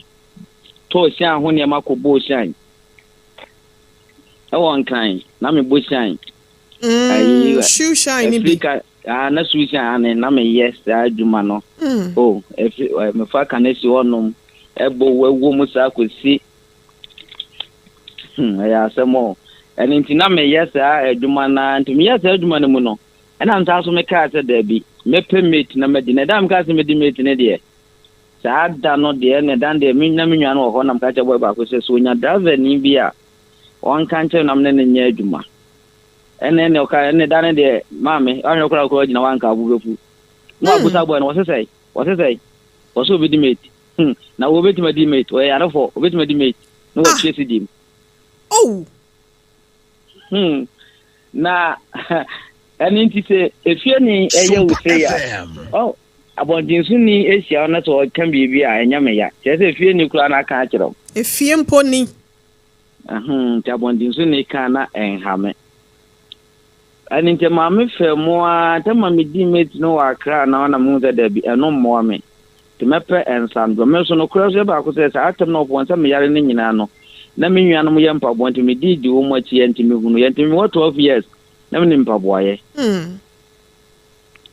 to sian ho ne ma ko bo sian e won kan na me bo sian shoe shine bi na shoe shine na me yes adwuma no oh me fa kanesi wonum ebo wewo musa akosi ya asemo eni ntina me yes adwuma na ntimi yes adwuma ne mu no ena nta so me ka se da bi me permit na me di na dam ka se me di mate ne de sa da no de ne dan de me na me nwa no ho na ka che boy ba ko se so nya driver ni bi a on kan che na me ne nya adwuma ene o ka ene dan de mame anyo kra ko jina wanka abubefu mo abusa boy no wo se wo bi di mate na wo beti ma di mate o ya rafo o beti ma di mate no wo chesi dim na ɛne nti sɛ efie ni ɛyɛ wo sɛ ya oh abɔntenso ni ehyia na to ɔka biribi a ɛnyɛ me ya kyerɛ sɛ efie ni kura na aka akyerɛ efie mpo ni nti abɔntenso ni ka na ɛnhame ɛne nti maame fɛ mo a tama me di mate no wɔ Accra na ɔna mu sɛ dabi ɛno mmoa me te mɛpɛ ɛnsandɔ me so no kura so ba ko sɛ saa atem na ɔpɔn sɛ me yare ne nyinaa no na me nua no mo yɛ mpabɔ nti me di wo mo akyi nti me hunu yɛ nti me wɔ 12 years na me mpabɔ yɛ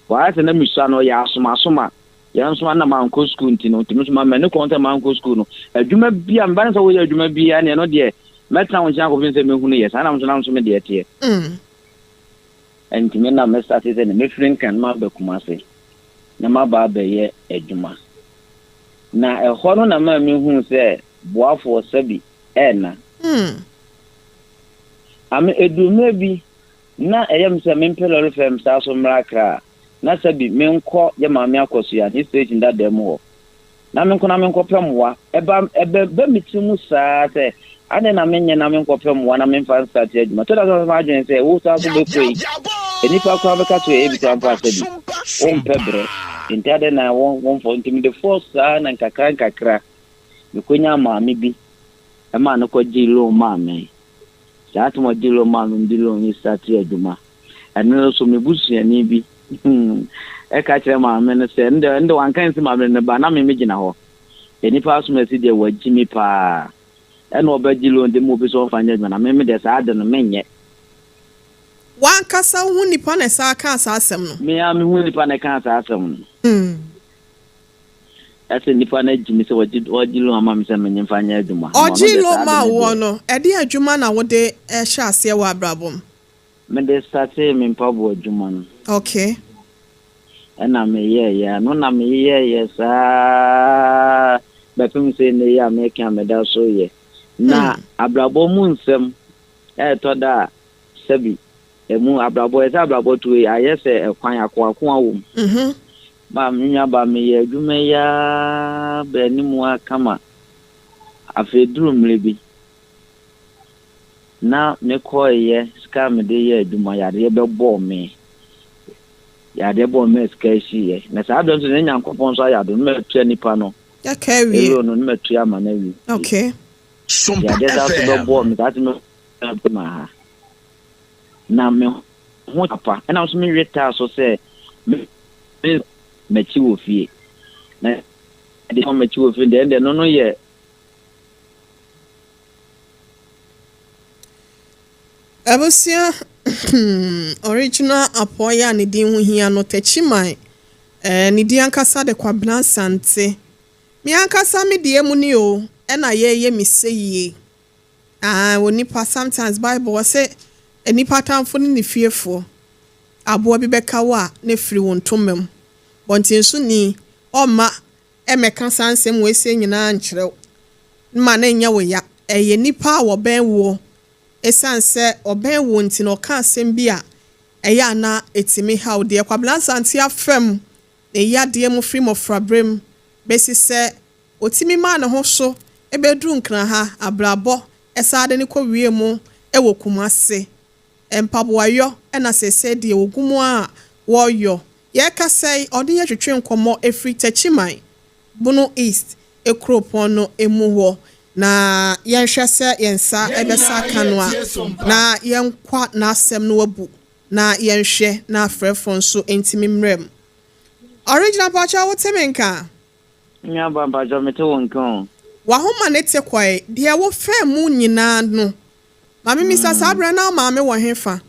wa ase na me sua no yɛ asoma yɛ nso na manko school nti no nti me so ma me ne kɔnta manko school no adwuma bia me ba nso wo yɛ adwuma bia ne no de mɛtra wo nkyɛn akɔfin sɛ me hunu yɛ saa na nso me de ɛteɛ nti me na me start sɛ ne me frin kan ma ba kumase na ma ba bɛyɛ adwuma na ɛhɔ no na ma me hunu sɛ boafo sabi ɛna ame edume bi na ɛyam sɛ me mpelolo fam saa so mrakra na sabi me nkɔ ye maame akɔso ya ni station da dem ho na me nkɔ pɛmwa ɛba mitimu saa sɛ ade na me nyɛ na me nkɔ pɛmwa na me mfa start adwuma to da so ma adwen sɛ wo saa so bekoi enipa kwa beka to e bi tan pa sabi o mpebre ntade na won fo ntimi de force saa na nkakra me konya maame bi ema no ko jilo maame saa to mo jilo maame ndilo ni start adwuma ɛno so me busuani bi ka kyerɛ maame no sɛ ndɛ wankan si maame no ba na me gina hɔ enipa so mesi de wagimi pa ɛna obagilo ndɛ mo bi so fanya adwuma na me de saa de no menyɛ wankasa hu nipa na saa ka saa asɛm no me ya me hu nipa na ka saa asɛm no ase nipa na jimi sɛ wagilo ama me sɛ me fanya adwuma ogilo ma wo no ɛde adwuma na wo de ɛhyɛ aseɛ wɔ abrabom me de start me mpabo adwuma no okay ɛna me yɛ no na me yɛ saa bɛpem sɛ ne yɛ me ka me da so yɛ na abrabɔ mu nsɛm ɛtɔ da sabi emu abrabɔ ɛsɛ abrabɔ to ayɛ sɛ ɛkwan akɔako awom ba me nya ba me yɛ adwuma ya ba ni mu akama afeduru mlebi na me kɔyɛ ska me de yɛ adwuma yare bɛbɔ me yade bo me skashi ye na saa don so ne nyankopon so ayado no metua nipa no ya carry no no metua ma na wi okay Sompa yade so bo me that me ma na me ho papa na so me reta so say me chi wo fie na de ho me chi wo fie de no no ye abusia original apoya ne din hu hia no tachiman ne din ankasa de kwabna sante mi ankasa me de mu ni o na ye mi seyie woni pa sometimes bible say enipa tamfo ne fiefo abo bi beka wa ne firi wontomem bontin so ni oma emeka sansem we se nyina nkyerɛw ma na nya wo ya eye nipa wo ben wo esanse oben wo nti no ka asem bi a eya na etimi ha wo de kwablansa nti afem eya de mu free of frabrem besi se otimi ma na ho so ebedru nkran ha abrabo esade ne ko wie mu ewo kumase empaboayo na sese de ogumu a woyo ye kasai odi ye twetwe nkomo efri tachiman bunu east ekropon no emu ho na yenhwɛ sɛ yensa ebesa kanwa na yenkwa na asɛm no wabu na yenhwɛ na afrɛfo nso entimi mrem original pacha wotemenka nya ba pacha mete wonkan wa homa ne te kwae de wo fɛ mu nyina no mame misa sabra na mame wo hefa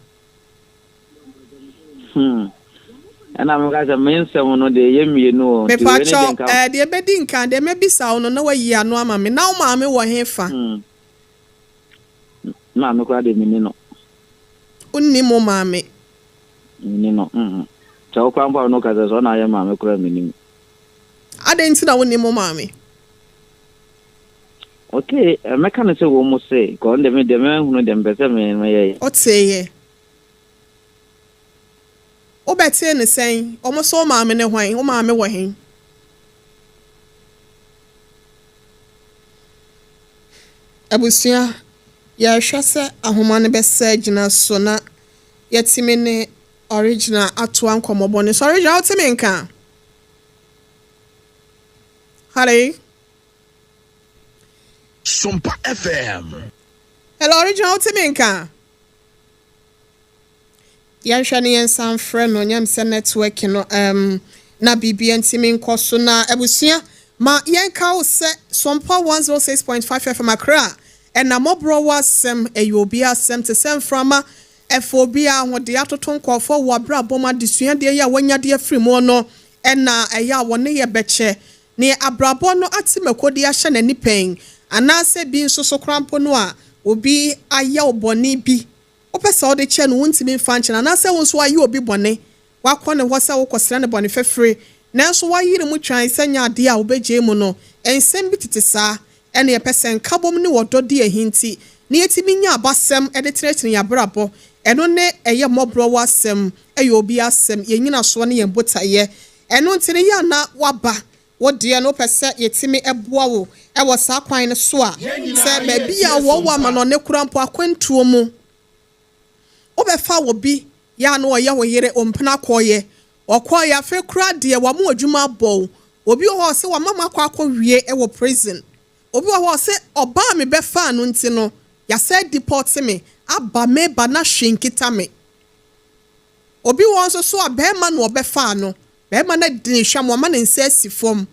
ana me ka me nsɛm no de ye mienu o me pacha de bedi nka de mebisa no na wayi ano ama me na wo mame wo hefa na me kwa de mini no unni mo mame mini no chawo kwa mpa no ka so na ye mame kwa mini ade nti na wonni mo mame okay me ka ne se wo mo se ko de me hunu de mbese me ye oteye obete ne sen omo so maame ne hwan o maame wo hen abusia ya hwese ahoma ne besa gina so na yɛtimi ne original atoa nkɔmmɔbɔ ne so original wotimi nka Hare Sompa FM. Hello original wotimi nka yɛnhwɛ ne yɛnsan frɛ no nyam sɛ network no na bibia ntimi nkɔ so na abusua ma yɛnka wo sɛ Sompa 106.5 FM Accra ɛna Mọ́borọ́ Asem Yeboaa Asem te sɛ mframa FOB a hode atoto nkɔfo wɔ abrabɔ adesua de ya wanya de afiri mu no ɛna ɛya wɔne yɛ bɛkyɛ ne abrabɔ no atemekodi ahyɛ n'ani pɛn anaasɛ bi nso so krampo no a obi ayɛ obɔne bi opɛ sɛ ɔde kyɛ no wontimi mfa nkyɛn anaasɛ wo nso ayɛ obi bɔne wakɔ ne hɔ sɛ wokɔsra ne bɔne fɛfire nanso wayire mu twan sɛ nya ade a wobɛgye mu no ensɛm bi tete saa ɛne yɛpɛ sɛ nkabom ne wɔdɔ de ahinti ne yɛtimi nya abasɛm ɛde tenetene yɛabrabɔ ɛno ne ɛyɛ Mọ́borọ́ Asem Yeboaa Asem yɛnyina soɔ ne yɛn botaeɛ ɛno nti ne yɛ na waba wodeɛ no pɛ sɛ yɛtimi ɛboa wo ɛwɔ saa kwan no so a sɛ baabi a wɔwɔ ama no ne kura mpo akwantuo mu wobɛfa wɔ bi ya no ɔyɛ wo yere ompena kɔyɛ ɔkɔyɛ afɛ kura deɛ wa mo adwuma abɔ obi wɔ hɔ sɛ wa mama akɔ wie ɛwɔ prison obi wɔ hɔ sɛ ɔbaa me bɛfa no nti no yɛsɛ deport me aba me ba na hwenkita me obi wɔ nso so a bɛrima no ɔbɛfa no bɛrima na di hwɛ mo ma ne nsa asi fam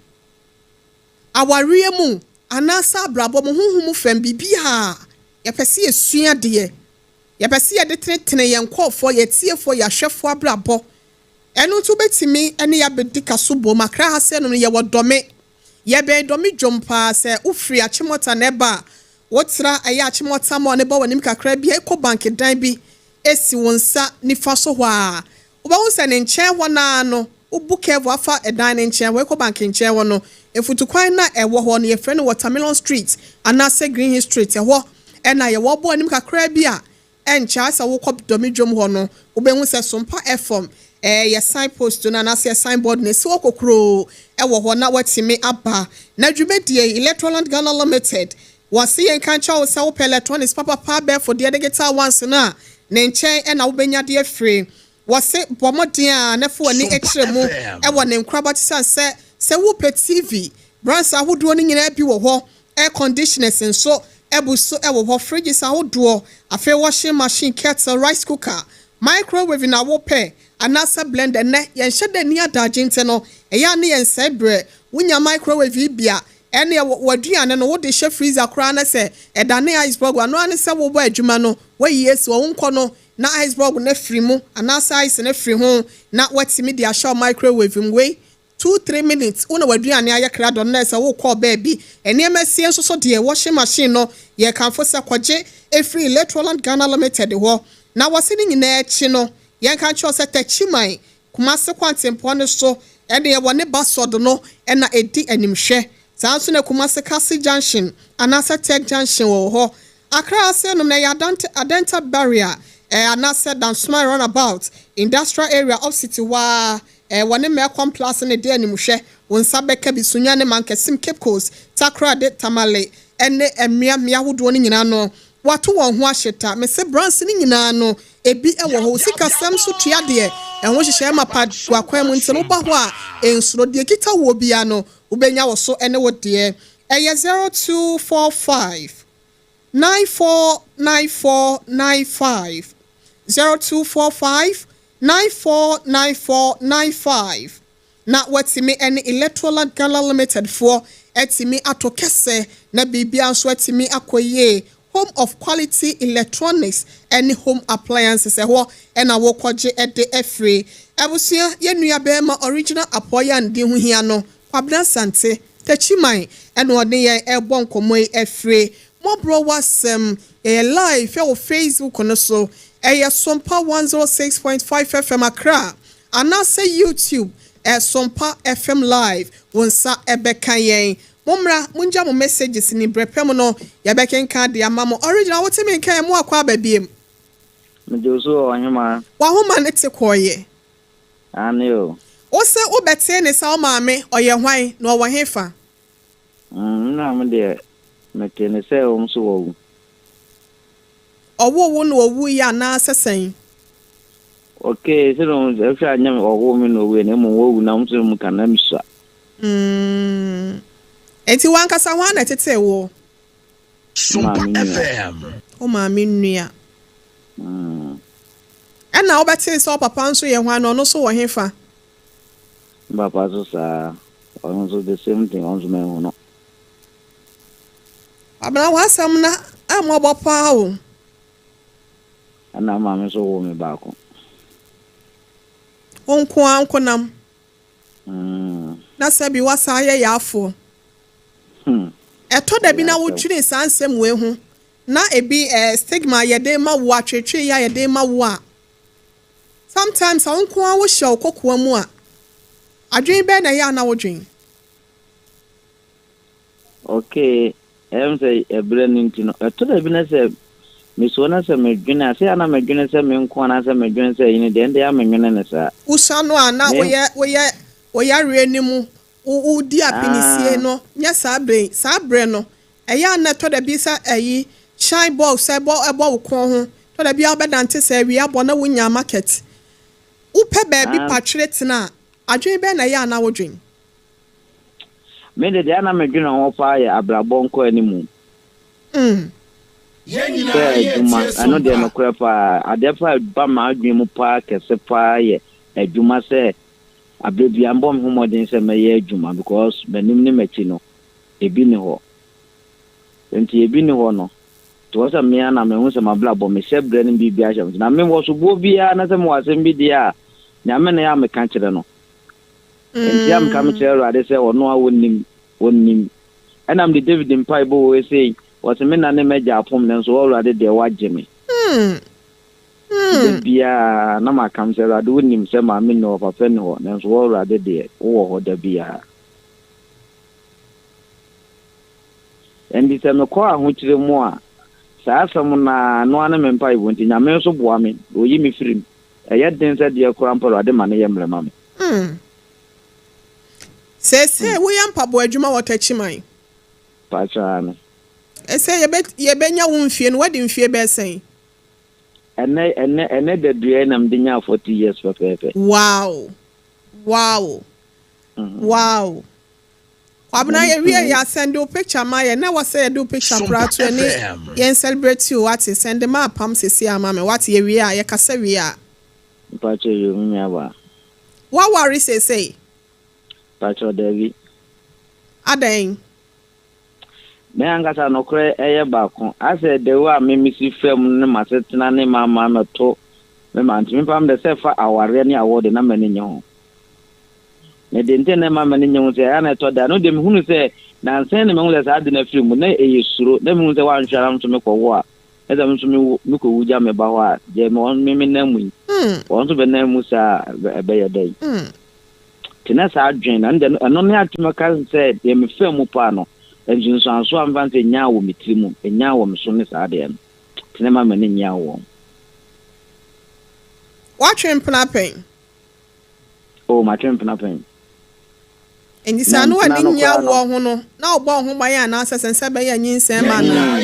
awareɛ mu anaasa abrabɔ mo honhom fam bibia yɛpɛ sɛ yɛsua deɛ yɛpɛ sɛ yɛde tenetene yɛn nkɔɔfoɔ yɛtiefoɔ yɛahwɛfoɔ abrabɔ ɛno nso bɛtumi ne yɛabɛdi kaso bom Accra ha sɛ no yɛwɔ dɔme yɛbɛn dɔme dwom paa sɛ wofiri akyemɔta na ɛba a wotra ɛyɛ akyemɔta ma ɔne ba w'anim kakra bi ɛkɔ bank dan bi esi wo nsa nifa so hɔ a wobɛhu sɛ ne nkyɛn hɔ naa no wobu kɛvo afa ɛdan ne nkyɛn hɔ ɛkɔ bank nkyɛn hɔ no efutukwan na ɛwɔ hɔ no yɛfrɛ no Watermelon Street anaasɛ Green Hill Street ɛhɔ ɛna yɛwɔ bɔ anim kakra bi a ɛnkyɛ sɛ wokɔ dɔme dwom hɔ no wobɛhu sɛ Sompa FM yɛ signpost no anaasɛ signboard na esi wɔ kokoro ɛwɔ hɔ na watimi aba na dwumadie Electroland Ghana Limited wasi yɛn kan kyɛw sɛ wopɛ electronics papa bɛfo deɛ digital ones na ne nkyɛn ɛna wobɛnya deɛ free wasi bɔmɔden a nɛfo wani ɛkyerɛ mu ɛwɔ ne nkraba te sɛ wopɛ TV brands ahodoɔ no nyinaa bi wɔ hɔ air conditioners nso ɛbuso ɛwɔ hɔ fridges ahodoɔ afei washing machine kettle rice cooker microwave na wopɛ anasa blender nɛ yɛnhyɛ dɛ ni adagye nte no ɛyɛ ne yɛn sɛ brɛ wonya microwave bia ɛne waduane no wode hyɛ freezer koraa na sɛ ɛdane iceberg ano ane sɛ wobɔ adwuma no wayi esi wo nkɔ no na iceberg na firi mu anasa ice na firi ho na watimi de ahyɛ microwave mu wei 2-3 minutes una waduane ayɛ kra dɔ na sɛ wo kɔ baabi ɛnneɛma sie nso so de washing machine no yɛ kanfo sɛ kɔgye efiri Electroland Ghana Limited hɔ na wɔse ne nyinaa akyi no yɛn kan kyerɛ sɛ tachiman Kumase kwantempɔ no so ɛde yɛwɔ ne basod no ɛna edi animhwɛ saa nso na Kumase Kasi Junction anasa Tech Junction wɔ hɔ Accra ase no na yɛ adenta barrier anasa Dansuma roundabout industrial area of city wa wɔne Melcom Plus ne de animhwɛ wɔn nsa bɛka bi sunya ne mankesim Cape Coast Takra de Tamale ɛne mmea ahodoɔ no nyinaa no wato wɔn ho ahyeta me se brands ne nyinaa no ebi ɛwɔ hɔ sika sam so tua deɛ ɛho hyehyɛ ma pa wakwan mu nti no ba hɔ a ensuro deɛ kita wɔ bia no wobɛnya wɔ so ɛne wɔ deɛ ɛyɛ 0245 949495 0245 949495 na watimi ɛne Electroland Ghana Limited for ɛtimi ato kɛsɛ na bibia nso ɛtimi akɔyie home of quality electronics and home appliances ɛhɔ ɛna wokɔgye ɛde ɛfiri abusua yɛnua bɛɛma original apoya ndi ho hia no kwabena sante tachiman ɛna ɔde yɛn ɛbɔ nkɔmɔ yi ɛfiri Mọ́borọ́ Asem live ɛwɔ Facebook no so ɛyɛ Sompa 106.5 FM Accra anase YouTube Sompa FM live wonsa ɛbɛka yɛn Mumra munja mo messages ni brepem no yɛbɛkenka de ama mo original wotimi nkan mo akwa babiem Mejoso Ohema wa homa ne te koye Aneo o se wo bete ne sa o maame oyɛ hwan na ɔwɔ hefa na me de mete ne se o mso wo owo wo no owu ya na sesen Okay, so don't if I am or woman or when I'm woman, I'm so much can I'm sure. Enti wankasa ho na tete wo. Sompa FM. O ma me nua. Na obete so papa nso ye ho no so wo hefa. Papa so sa also the same thing on me no. Abna wasam na amobo pa o. Ana mama so wo me back. Onko ankonam. Na sabi wasa ye yafo. Eto da bi na wotwire sansem we hu. Na ebi stigma ye de ma wo atwetwe ya ye de ma wo a. Sometimes onko an wo hye kokkoa mu a. Adwen be na ya na wo dwen. Okay, say a branding to eto da bi na say Miss Wana say me dwena say ana me dwena say me nko ana say me dwena say yin de ya me dwena ne sa. Usano ana wo ya renimu u di apinisie no nya sabre no eya na to da bi sa eyi shine box say bo ebo ko ho to da bi abedante say wi abo na wonya market upe baby patrete na adwen be na ya na wodwen me de ana me dwena ho pa ya abrabon ko animu I know they no crapa adefa ba ma adwen mu pa kese pa ye adwuma say abebi ambom homodin say me ye adwuma because benim ni mechi no ebi ni ho enti ebi ni ho no to say me ana me hu say mablabo me shebre ni bibia asem na me wo so bo bia na say mo asem bi dia nya me na ya me kan kire no enti am kam kire ade say ono a wonnim enam the David in Bible we say what me na ne meja apom ne so already de waje me bia na ma kam se already wonnim se ma me no papa ne ho ne so already de wo ho da bia endi se me ko ahu kire mu a sa asam na no ana me mpa ibo nti nya me so boa me oyi me firim eye den se de ko ampa already ma ne yemre ma me se wo yam pa bo adwuma wotachiman pacha no ese ye benya wo mfie no wadi mfie be sen ene de due na mdinya 40 years pepe. Wow. Kwabna ye wie ya send you picture ma ye na wa say do picture prato ani ye celebrate you what send ma pam sesi ama me what ye wie a ye kasa wie a pacha you me aba wa worry say pacha David aden me angasa no kre eye baako ase de wa me misi fam ne masetena ne mama meto me mantimi pam de sefa aware ne awode na mane nye ho ne de nte ne mama ne nye ho se ana to da no de me hunu se na nsen ne me hunu se ade na film na eye suro na me hunu se wa nhwara mto me kwo a e da mto me ko wuja me ba ho a je me won me na mu won so be na mu sa be ye dai tina sa adwen na no ne atuma kan se de me fam pa no enjin so anso amvante nya wo mitirimu nya wo mso ne sa de no tinema mane nya wo watching pen oh ma twempna pen enji sa no ani nya wo ho no na obo ho ban ya na asesense be ya nyinsen ma no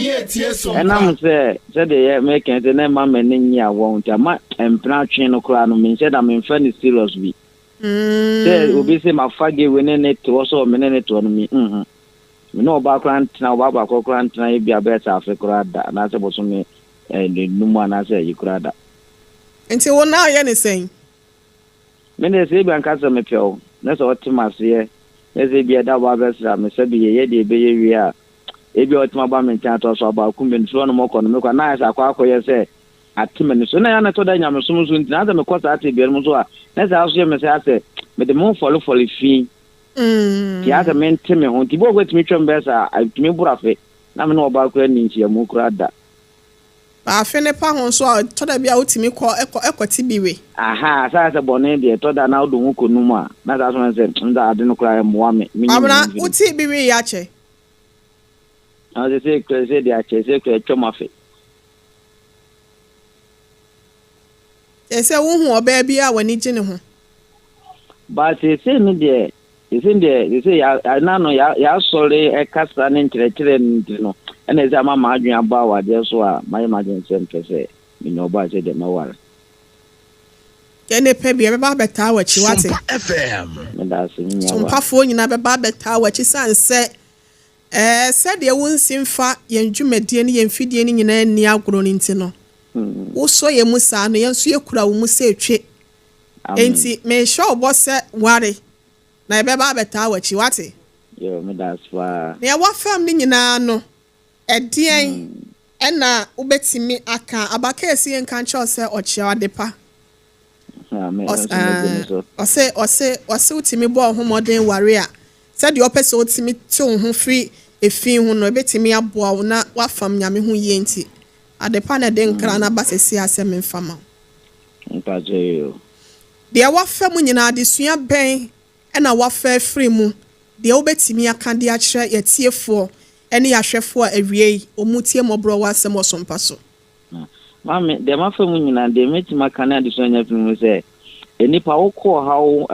enam se de ye make ente na ma mane nya wo nta ma empna twen no kra no me se da me fa ni serious bi se obi se ma fage we ne to so me ne to no mi no ba krantina ba ba ko krantina e bia beta afekura da na se boso me numu na se yikura da enti wo na ye ne sen me ne se bia nka se me peo na se otimase ye ne se bia da ba besra me se bia ye de be ye wi a e bia otima ba me ntia to so ba ku me nso no mo ko no me kwa na sa kwa akoye se atime ne so na ya na to da nyame so so nti na se me ko sa ate bia mo so a na se aso ye me se ate me de mo follow fi ti aka mente me ho ti bo gwetimi twembe sa atimi burafe na me no ba kura ni ntia mu kura da ba fe ne pa ho so to da bia otimi ko ekoti biwe aha sa bone de to da na odo hu ko numu a na sa so se nda ade no kura mo me abna uti biwe ya che na se se de a che se ko twemafe ese wo hu oba bia wani gine ho ba se me de ise ya na no ya sore e kasa ne nkyerɛkyerɛ no ena ese ama adwen aba wa de so a my imagine sem pese me no ba se de mawara Yene pe bi be ba beta wachi wate. Sompa FM. Medase nya. Sompa fo nyina be ba beta wachi sanse said de wonsi mfa yen dwumadie ne yen fidie ne nyina ni agoro ne nti no. Wo so ye musa no yen so ye kura wo musa etwe. Enti me sure obo se ware na be ba beta wachi wate. Yo medase fa. Na wa fam ne nyina no edien ena ubetimi aka abaka esi yen kan cho se ochi adepa. Ose utimi bo homodern warrior said the opese utimi to ho free efin ho no betimi aboa wo na wafam nyame ho yenti adepa na den kra na basesi asem mfama mpaje de wafam nyina adesua ben na wafa free mu de obetimi aka de a kire yetiefo ene yahwefo awie omutie Mọ́borọ́ Asem osompa so. Mame, de ma fa mu nyina de metima kana de so anya fi mu se enipa wo ko hawo